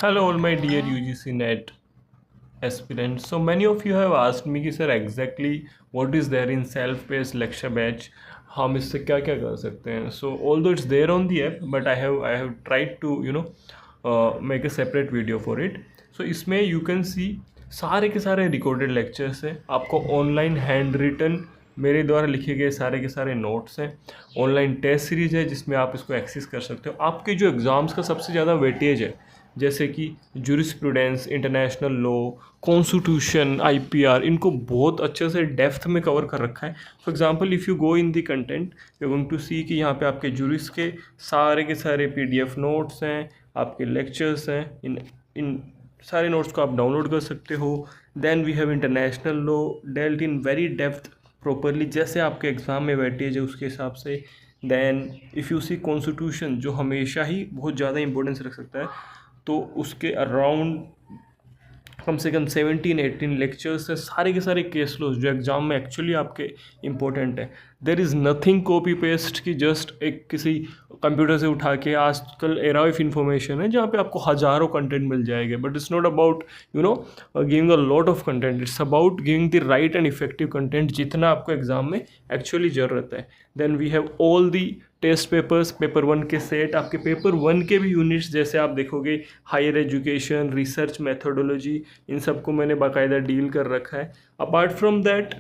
Hello, all my dear UGC NET aspirants. So many of you have asked me कि sir exactly what is there in self-paced lecture batch, हम इससे क्या क्या कर सकते हैं. So although it's there on the app, but I have tried to make a separate video for it. So इसमें you can see सारे के सारे रिकॉर्डेड लेक्चर्स हैं. आपको ऑनलाइन हैंड रिटन मेरे द्वारा लिखे गए सारे के सारे नोट्स हैं. ऑनलाइन टेस्ट सीरीज है जिसमें आप इसको एक्सेस कर सकते हो. आपके जो एग्ज़ाम्स का सबसे ज़्यादा वेटेज है जैसे कि jurisprudence, international law, constitution, IPR, इनको बहुत अच्छे से डेप्थ में कवर कर रखा है. For example if you go in the content you going to see कि यहाँ पे आपके जूरिस के सारे पीडीएफ नोट्स हैं, आपके लेक्चर्स हैं. इन सारे नोट्स को आप डाउनलोड कर सकते हो. Then we have international law dealt in very depth properly जैसे आपके एग्ज़ाम में वेटेज है उसके हिसाब से. Then if you see constitution जो हमेशा ही बहुत ज़्यादा इंपॉर्टेंस रख सकता है, तो उसके अराउंड कम से कम 17-18 लेक्चर्स है. सारे के सारे केस लॉज जो एग्ज़ाम में एक्चुअली आपके इंपॉर्टेंट है. There is nothing copy paste की जस्ट एक किसी कंप्यूटर से उठा के. आजकल एरा ऑफ इन्फॉर्मेशन है जहाँ पे आपको हज़ारों कंटेंट मिल जाएंगे. But it's not about giving a lot of content, it's about giving the right and effective content जितना आपको एग्ज़ाम में एक्चुअली ज़रूरत है. Then we have all the test papers, paper 1 के सेट. आपके पेपर 1 के भी यूनिट्स जैसे आप देखोगे हायर एजुकेशन, रिसर्च मेथोडोलॉजी, इन सबको मैंने बाकायदा डील कर रखा है. अपार्ट फ्रॉम दैट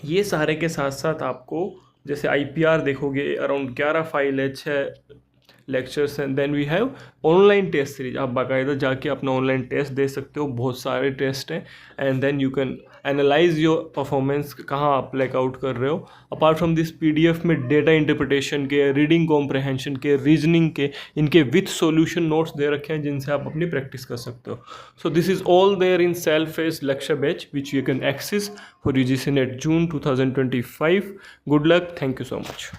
ये सारे के साथ साथ आपको जैसे आईपीआर देखोगे अराउंड 11 फाइल है, 6 लेक्चर्स हैं. Then we have online test series. आप बाकायदा जाके अपना ऑनलाइन टेस्ट दे सकते हो, बहुत सारे टेस्ट हैं. And then you can analyse your performance, कहाँ आप ब्लैकआउट कर रहे हो. अपार्ट फ्रॉम दिस पीडीएफ में डेटा इंटरप्रिटेशन के, रीडिंग कॉम्प्रहेंशन के, रीजनिंग के, इनके विथ सॉल्यूशन नोट्स दे रखे हैं जिनसे आप अपनी प्रैक्टिस कर सकते हो. So this is all there in self paced lecture batch which you can access for UGC NET June 2025. Good luck. Thank you so much.